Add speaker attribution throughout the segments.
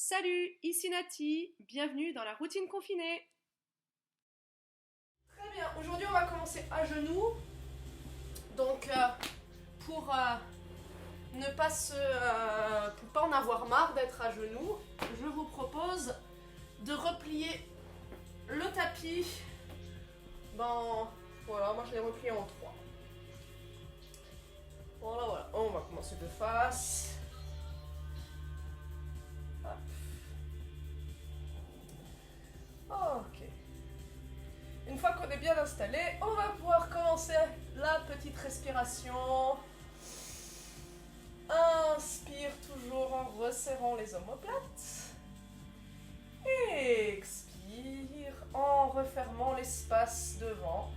Speaker 1: Salut, ici Nati, bienvenue dans la routine confinée. Très bien, aujourd'hui on va commencer à genoux. Donc pour pour pas en avoir marre d'être à genoux, je vous propose de replier le tapis voilà, moi je l'ai replié en trois. Voilà, on va commencer de face. Hop. Ok. Une fois qu'on est bien installé, on va pouvoir commencer la petite respiration. Inspire toujours en resserrant les omoplates. Et expire en refermant l'espace devant.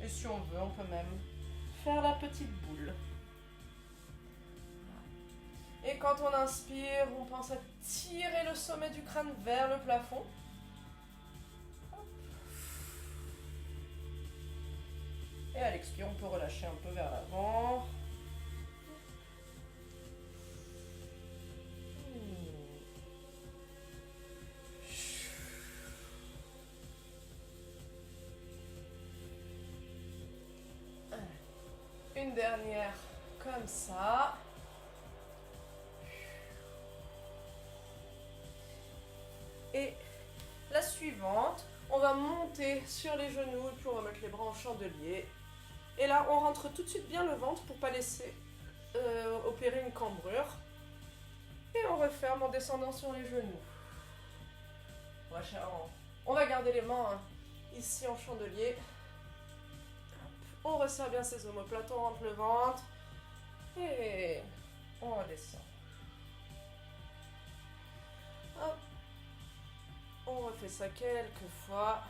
Speaker 1: Et si on veut, on peut même faire la petite boule. Et quand on inspire, on pense à tirer le sommet du crâne vers le plafond. Et à l'expire, on peut relâcher un peu vers l'avant. Une dernière comme ça. Et la suivante, on va monter sur les genoux et puis on va mettre les bras en chandelier. Et là, on rentre tout de suite bien le ventre pour ne pas laisser opérer une cambrure. Et on referme en descendant sur les genoux. On va garder les mains ici en chandelier. On resserre bien ses omoplates, on rentre le ventre. Et on redescend. Hop. On refait ça quelques fois.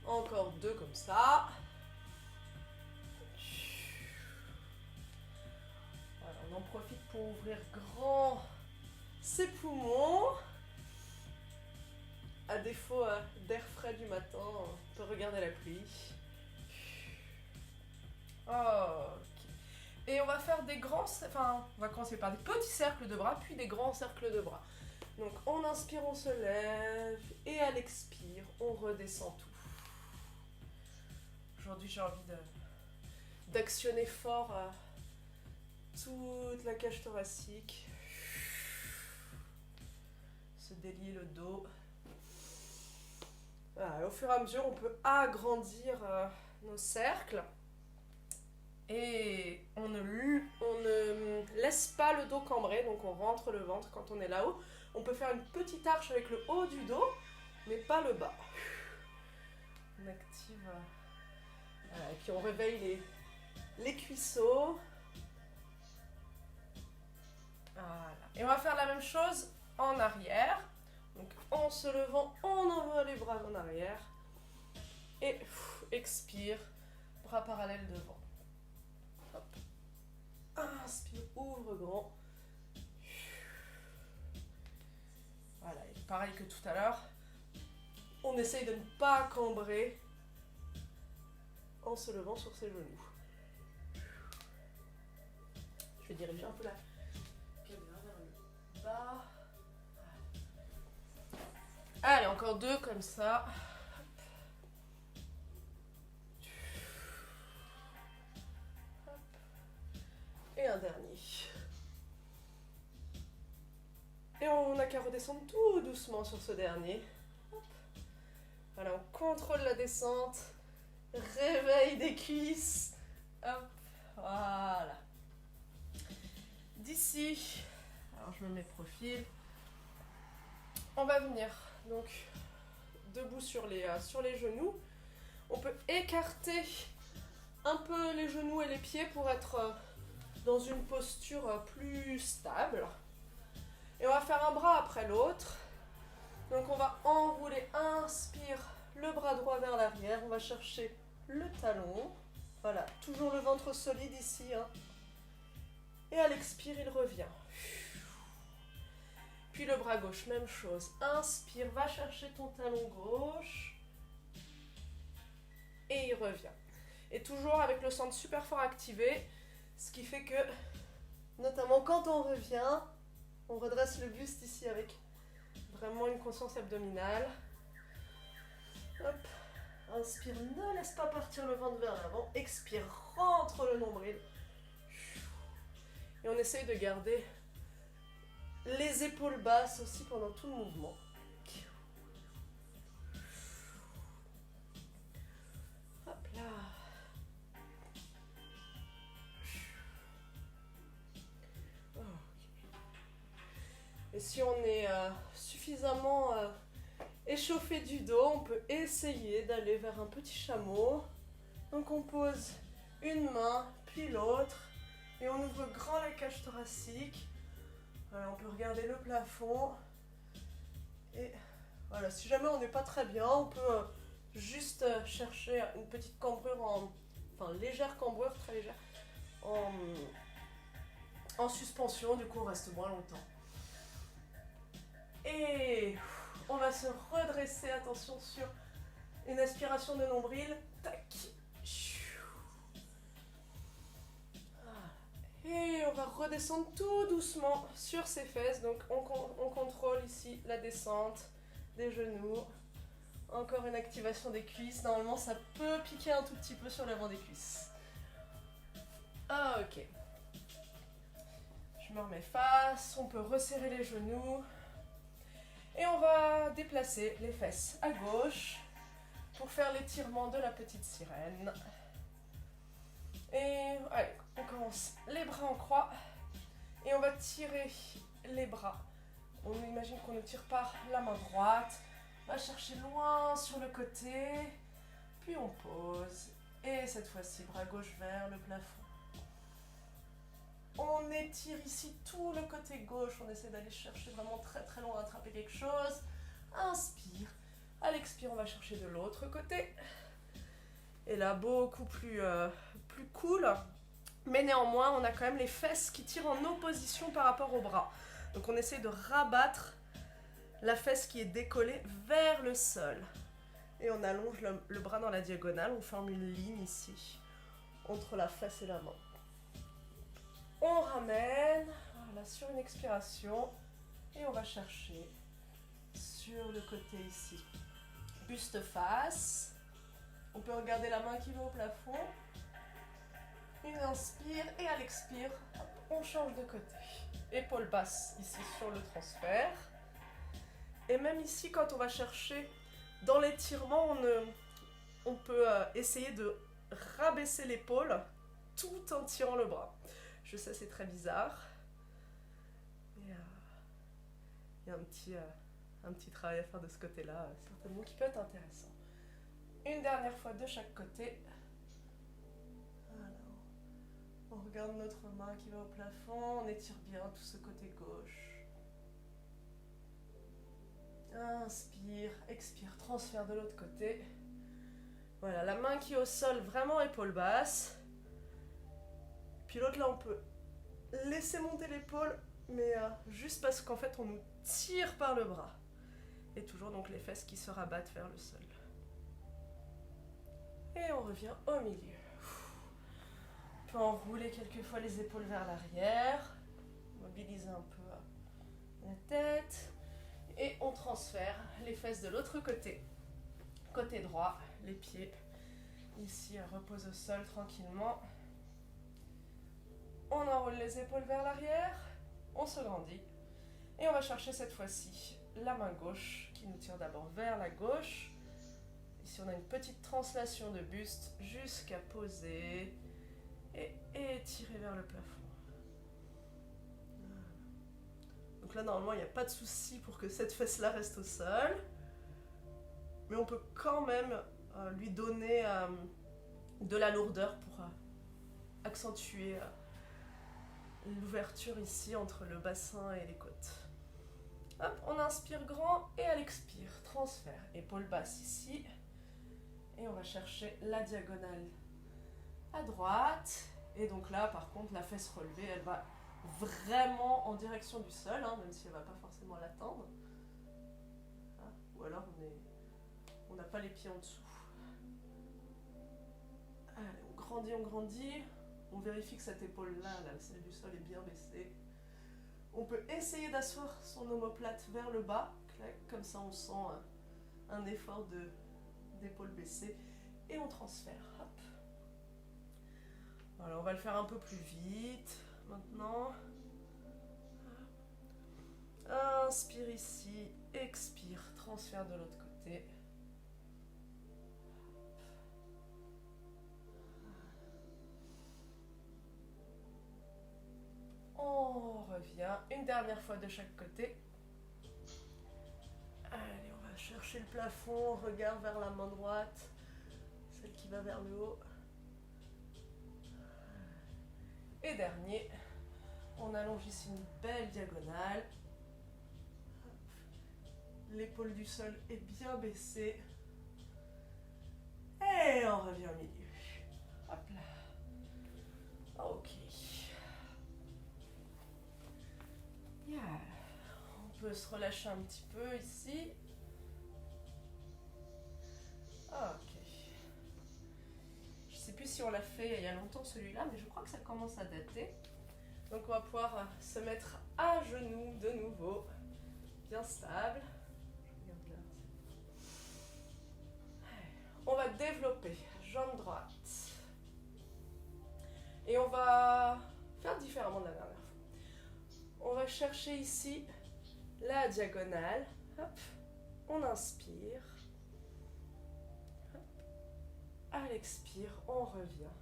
Speaker 1: Encore deux comme ça. Voilà, on en profite pour ouvrir grand ses poumons. À défaut d'air frais du matin, on peut regarder la pluie. Ok. Et on va faire on va commencer par des petits cercles de bras, puis des grands cercles de bras. Donc on inspire, on se lève, et à l'expire, on redescend tout. Aujourd'hui, j'ai envie d'actionner fort toute la cage thoracique. Se délier le dos. Voilà, au fur et à mesure, on peut agrandir nos cercles. Et on ne laisse pas le dos cambré, donc on rentre le ventre quand on est là-haut. On peut faire une petite arche avec le haut du dos, mais pas le bas. On active. Voilà, et puis on réveille les cuisseaux. Voilà. Et on va faire la même chose en arrière. Donc en se levant, on envoie les bras en arrière. Et expire, bras parallèles devant. Hop. Inspire, ouvre grand. Voilà, et pareil que tout à l'heure, on essaye de ne pas cambrer en se levant sur ses genoux. Je vais diriger un peu la caméra vers le bas. Allez, encore deux comme ça. Hop. Et un dernier. Et on n'a qu'à redescendre tout doucement sur ce dernier. Hop. Voilà, on contrôle la descente. Réveil des cuisses. Hop. Voilà. D'ici, alors je me mets profil. On va venir donc debout sur les genoux. On peut écarter un peu les genoux et les pieds pour être dans une posture plus stable. Et on va faire un bras après l'autre. Donc on va enrouler, inspire le bras droit vers l'arrière. On va chercher le talon. Voilà, toujours le ventre solide ici. Et à l'expire, il revient. Puis le bras gauche, même chose. Inspire, va chercher ton talon gauche. Et il revient. Et toujours avec le centre super fort activé, ce qui fait que, notamment quand on revient, on redresse le buste ici avec vraiment une conscience abdominale. Hop. Inspire, ne laisse pas partir le ventre vers l'avant. Expire, rentre le nombril. Et on essaye de garder les épaules basses aussi pendant tout le mouvement. Hop là. Et si on est suffisamment échauffé du dos, on peut essayer d'aller vers un petit chameau. Donc on pose une main, puis l'autre, et on ouvre grand la cage thoracique. Voilà, on peut regarder le plafond. Et voilà, si jamais on n'est pas très bien, on peut juste chercher une petite cambrure enfin légère cambrure, très légère, en suspension, du coup on reste moins longtemps. Et on va se redresser, attention sur une aspiration de nombril. Tac. Et on va redescendre tout doucement sur ses fesses. Donc on contrôle ici la descente des genoux. Encore une activation des cuisses. Normalement ça peut piquer un tout petit peu sur l'avant des cuisses. Ah ok. Je me remets face. On peut resserrer les genoux. Et on va déplacer les fesses à gauche pour faire l'étirement de la petite sirène. Et allez, on commence les bras en croix et on va tirer les bras. On imagine qu'on nous tire par la main droite. On va chercher loin sur le côté, puis on pose. Et cette fois-ci, bras gauche vers le plafond. On étire ici tout le côté gauche, on essaie d'aller chercher vraiment très très loin, attraper quelque chose. Inspire. À l'expire, on va chercher de l'autre côté. Et là, beaucoup plus cool. Mais néanmoins, on a quand même les fesses qui tirent en opposition par rapport au bras. Donc on essaie de rabattre la fesse qui est décollée vers le sol. Et on allonge le bras dans la diagonale, on forme une ligne ici, entre la fesse et la main. On ramène, voilà, sur une expiration, et on va chercher sur le côté ici. Buste face, on peut regarder la main qui va au plafond. Une inspire, et à l'expire, on change de côté. Épaule basse ici sur le transfert. Et même ici, quand on va chercher dans l'étirement, on peut essayer de rabaisser l'épaule tout en tirant le bras. Je sais, c'est très bizarre. Mais il y a un petit travail à faire de ce côté-là, certainement, qui peut être intéressant. Une dernière fois de chaque côté. Alors, on regarde notre main qui va au plafond, on étire bien tout ce côté gauche. Inspire, expire, transfert de l'autre côté. Voilà, la main qui est au sol, vraiment épaule basse. Puis l'autre là, on peut laisser monter l'épaule, mais juste parce qu'en fait on nous tire par le bras. Et toujours donc les fesses qui se rabattent vers le sol. Et on revient au milieu. On peut enrouler quelquefois les épaules vers l'arrière, mobiliser un peu la tête, et on transfère les fesses de l'autre côté. Côté droit, les pieds ici reposent au sol tranquillement. On enroule les épaules vers l'arrière, on se grandit, et on va chercher cette fois-ci la main gauche qui nous tire d'abord vers la gauche. Ici on a une petite translation de buste jusqu'à poser et étirer vers le plafond. Donc là normalement il n'y a pas de souci pour que cette fesse-là reste au sol, mais on peut quand même lui donner de la lourdeur pour accentuer l'ouverture ici entre le bassin et les côtes. Hop, on inspire grand et à l'expire, transfert, épaule basse ici. Et on va chercher la diagonale à droite. Et donc là, par contre, la fesse relevée, elle va vraiment en direction du sol, hein, même si elle ne va pas forcément l'atteindre. Ah, ou alors on n'a pas les pieds en dessous. Allez, grandit, on grandit. On vérifie que cette épaule-là, celle du sol, est bien baissée. On peut essayer d'asseoir son omoplate vers le bas. Comme ça, on sent un effort d'épaule baissée. Et on transfère. Hop. Voilà, on va le faire un peu plus vite. Maintenant. Inspire ici. Expire. Transfert de l'autre côté. On revient. Une dernière fois de chaque côté. Allez, on va chercher le plafond. Regard vers la main droite. Celle qui va vers le haut. Et dernier. On allonge ici une belle diagonale. L'épaule du sol est bien baissée. Et on revient au milieu. Hop là. Ok. Yeah. On peut se relâcher un petit peu ici. Ok. Je sais plus si on l'a fait il y a longtemps celui-là, mais je crois que ça commence à dater. Donc on va pouvoir se mettre à genoux de nouveau, bien stable. On va développer jambe droite. Et on va faire différemment de la dernière fois. On va chercher ici la diagonale. Hop. On inspire. Hop. À l'expire, on revient.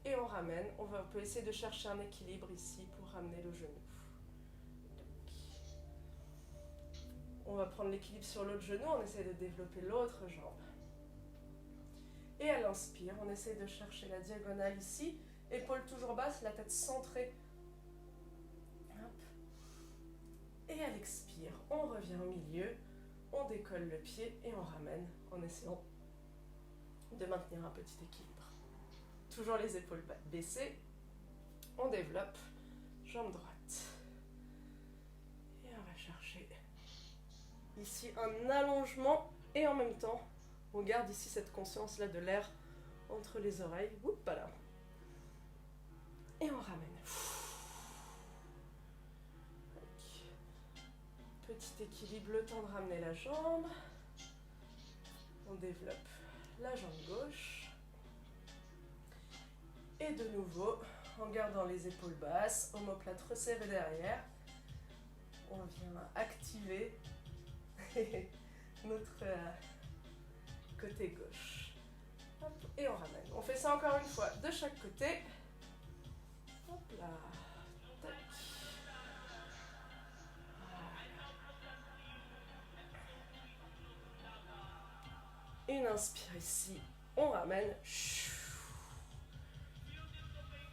Speaker 1: Et on ramène. On peut essayer de chercher un équilibre ici pour ramener le genou. On va prendre l'équilibre sur l'autre genou. On essaie de développer l'autre jambe. Et à l'inspire, on essaie de chercher la diagonale ici. Épaule toujours basse, la tête centrée. Hop. Et à l'expire, on revient au milieu. On décolle le pied et on ramène en essayant de maintenir un petit équilibre. Toujours les épaules baissées. On développe. Jambe droite. Et on va chercher ici un allongement et en même temps, on garde ici cette conscience-là de l'air entre les oreilles. Oups, là. Et on ramène. Petit équilibre, le temps de ramener la jambe. On développe la jambe gauche. Et de nouveau, en gardant les épaules basses, omoplate resserrée derrière, on vient activer notre côté gauche. Hop, et on ramène. On fait ça encore une fois de chaque côté. Hop là. Tac. Une inspire ici. On ramène.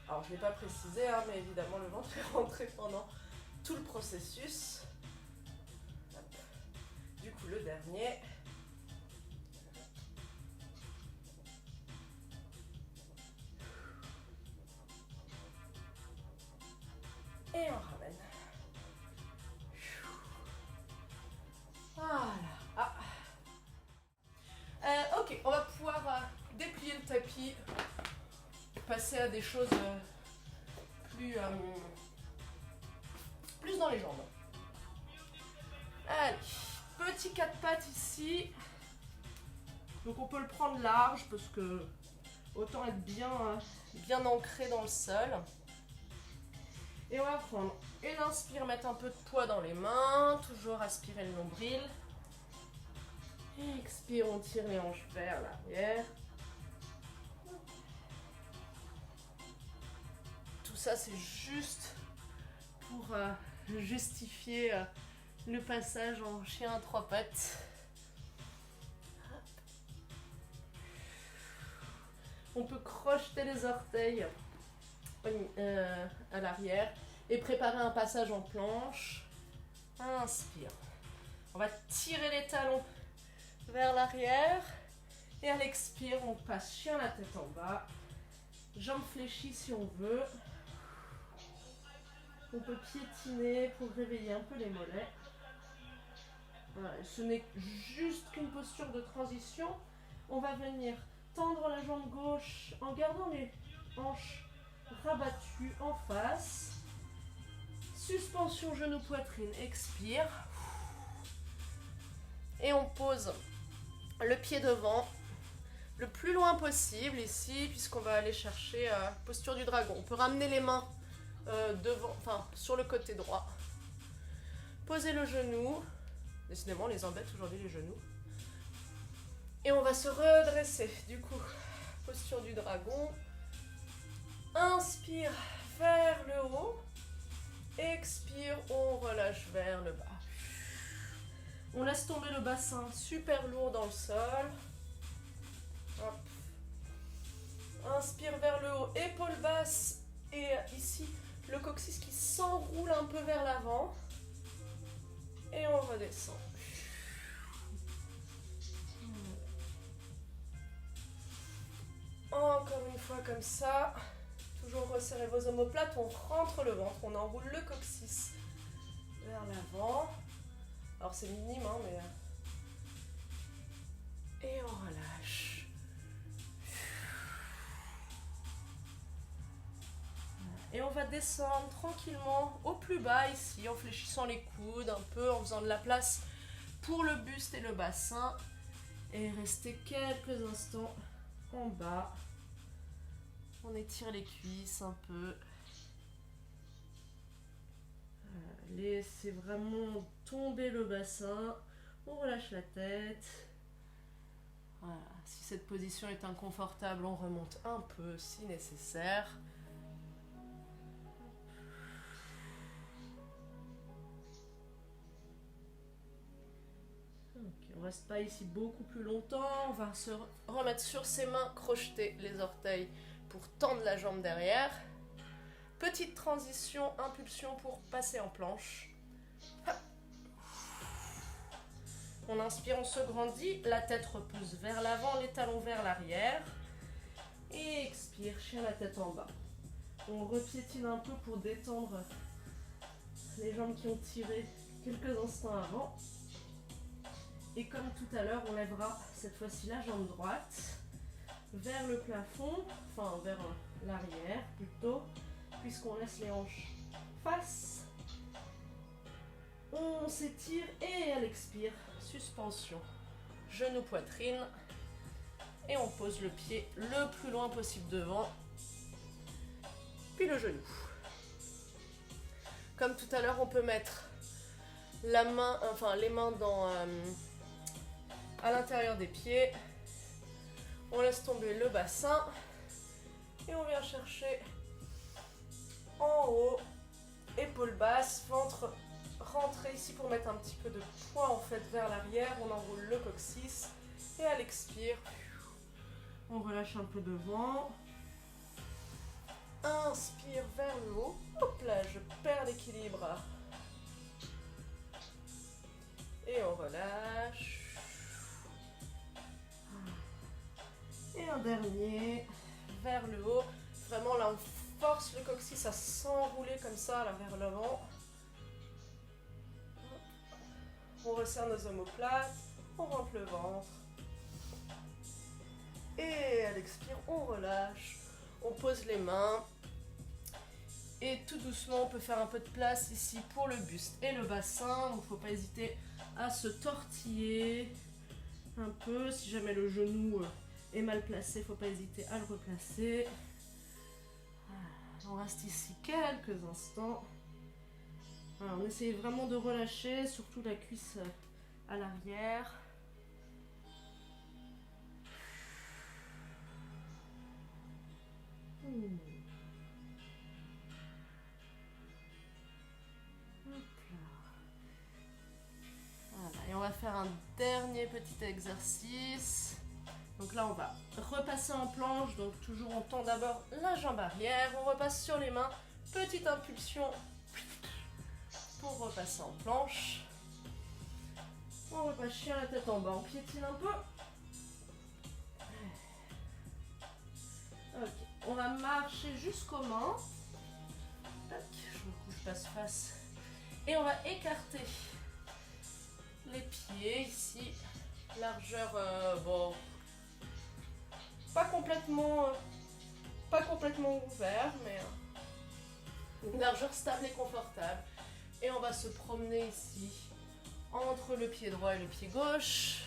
Speaker 1: Alors je ne l'ai pas précisé, hein, mais évidemment le ventre est rentré pendant tout le processus. Hop. Du coup le dernier. Et on ramène. Voilà. Ah. Ok, on va pouvoir déplier le tapis, passer à des choses plus dans les jambes. Allez, petit 4 pattes ici. Donc on peut le prendre large parce que autant être bien ancré dans le sol. Et on va prendre une inspire, mettre un peu de poids dans les mains, toujours aspirer le nombril. Et expire, on tire les hanches vers l'arrière. Tout ça, c'est juste pour justifier le passage en chien à 3 pattes. On peut crocheter les orteils à l'arrière et préparer un passage en planche. Inspire. On va tirer les talons vers l'arrière et à l'expire, on passe chien la tête en bas. Jambes fléchies si on veut. On peut piétiner pour réveiller un peu les mollets. Voilà, ce n'est juste qu'une posture de transition. On va venir tendre la jambe gauche en gardant les hanches rabattues en face. Suspension genou-poitrine, expire. Et on pose le pied devant le plus loin possible ici, puisqu'on va aller chercher posture du dragon. On peut ramener les mains devant, enfin sur le côté droit. Poser le genou. Décidément, on les embête aujourd'hui les genoux. Et on va se redresser. Du coup, posture du dragon. Inspire vers le haut. Expire, on relâche vers le bas. On laisse tomber le bassin super lourd dans le sol. Hop. Inspire vers le haut, épaule basse. Et ici, le coccyx qui s'enroule un peu vers l'avant. Et on redescend. Encore une fois comme ça. Toujours resserrez vos omoplates. On rentre le ventre. On enroule le coccyx vers l'avant. Alors c'est minime, hein, mais... Et on relâche. Et on va descendre tranquillement au plus bas ici, en fléchissant les coudes un peu, en faisant de la place pour le buste et le bassin. Et rester quelques instants en bas. On étire les cuisses un peu. Laissez vraiment tomber le bassin. On relâche la tête. Voilà. Si cette position est inconfortable, on remonte un peu si nécessaire. On ne reste pas ici beaucoup plus longtemps. On va se remettre sur ses mains, crocheter les orteils pour tendre la jambe derrière. Petite transition, impulsion pour passer en planche. On inspire, on se grandit, la tête repousse vers l'avant, les talons vers l'arrière. Et expire, chien la tête en bas. On repiétine un peu pour détendre les jambes qui ont tiré quelques instants avant. Et comme tout à l'heure, on lèvera cette fois-ci la jambe droite vers le plafond, enfin vers l'arrière plutôt, puisqu'on laisse les hanches face. On s'étire et elle expire. Suspension, genou poitrine. Et on pose le pied le plus loin possible devant. Puis le genou. Comme tout à l'heure, on peut mettre la main, enfin les mains à l'intérieur des pieds. On laisse tomber le bassin. Et on vient chercher en haut, épaule basse, ventre rentré ici pour mettre un petit peu de poids en fait vers l'arrière. On enroule le coccyx et à l'expire, on relâche un peu devant. Inspire vers le haut. Hop là, je perds l'équilibre. Et on relâche. Et un dernier vers le haut. Vraiment là, on force le coccyx à s'enrouler comme ça là vers l'avant. On resserre nos omoplates, on rentre le ventre. Et à l'expire, on relâche. On pose les mains. Et tout doucement, on peut faire un peu de place ici pour le buste et le bassin. Il ne faut pas hésiter à se tortiller un peu. Si jamais le genou est mal placé, il ne faut pas hésiter à le replacer. On reste ici quelques instants. Voilà, on essaye vraiment de relâcher, surtout la cuisse à l'arrière. Voilà, et on va faire un dernier petit exercice. Donc là, on va repasser en planche. Donc toujours, on tend d'abord la jambe arrière. On repasse sur les mains. Petite impulsion pour repasser en planche. On repasse chien la tête en bas. On piétine un peu. Ok. On va marcher jusqu'aux mains. Tac, je passe face. Et on va écarter les pieds ici. Largeur, bon, pas complètement ouvert, mais une largeur stable et confortable. Et on va se promener ici entre le pied droit et le pied gauche.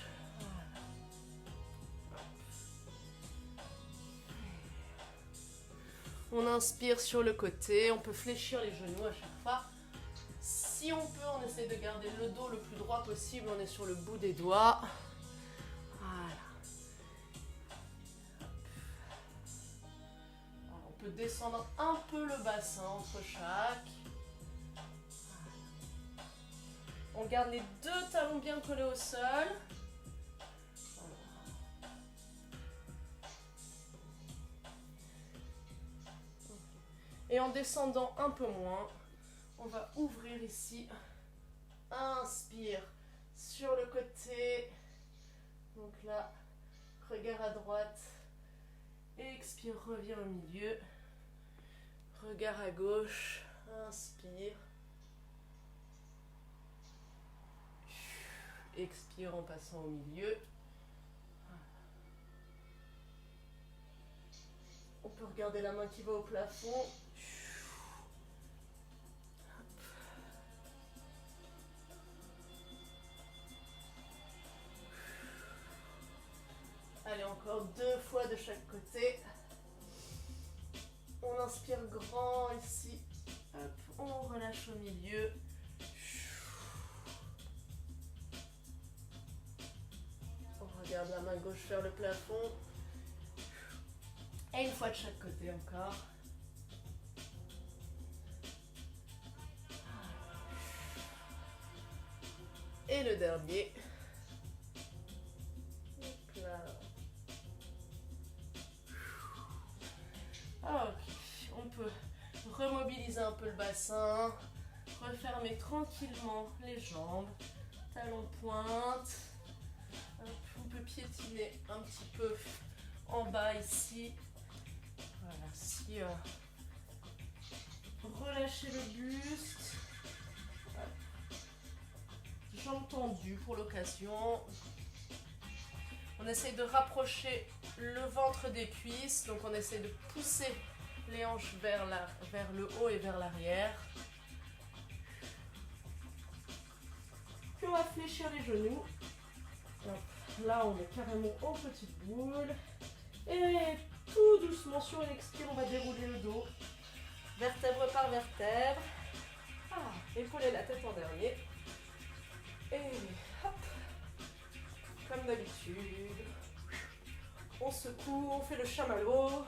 Speaker 1: On inspire sur le côté, on peut fléchir les genoux à chaque fois. Si on peut, on essaie de garder le dos le plus droit possible, on est sur le bout des doigts. Voilà. Alors, on peut descendre un peu le bassin entre chaque. Voilà. On garde les deux talons bien collés au sol. Et en descendant un peu moins, on va ouvrir ici. Inspire sur le côté. Donc là, regard à droite. Expire, reviens au milieu. Regard à gauche. Inspire. Expire en passant au milieu. On peut regarder la main qui va au plafond. Allez, encore 2 fois de chaque côté. On inspire grand ici. Hop, on relâche au milieu. On regarde la main gauche vers le plafond. Et une fois de chaque côté encore. Et le dernier. Hop là. Ok, on peut remobiliser un peu le bassin, refermer tranquillement les jambes, talons pointe. On peut piétiner un petit peu en bas ici. Voilà, si relâchez le buste. Jambes tendues pour l'occasion. On essaye de rapprocher le ventre des cuisses, donc on essaie de pousser les hanches vers le haut et vers l'arrière. Puis on va fléchir les genoux. Là, on est carrément en petite boule. Et tout doucement sur une expire, on va dérouler le dos, vertèbre par vertèbre. Épauler la tête en dernier. Et hop, comme d'habitude, on secoue, on fait le chamallow.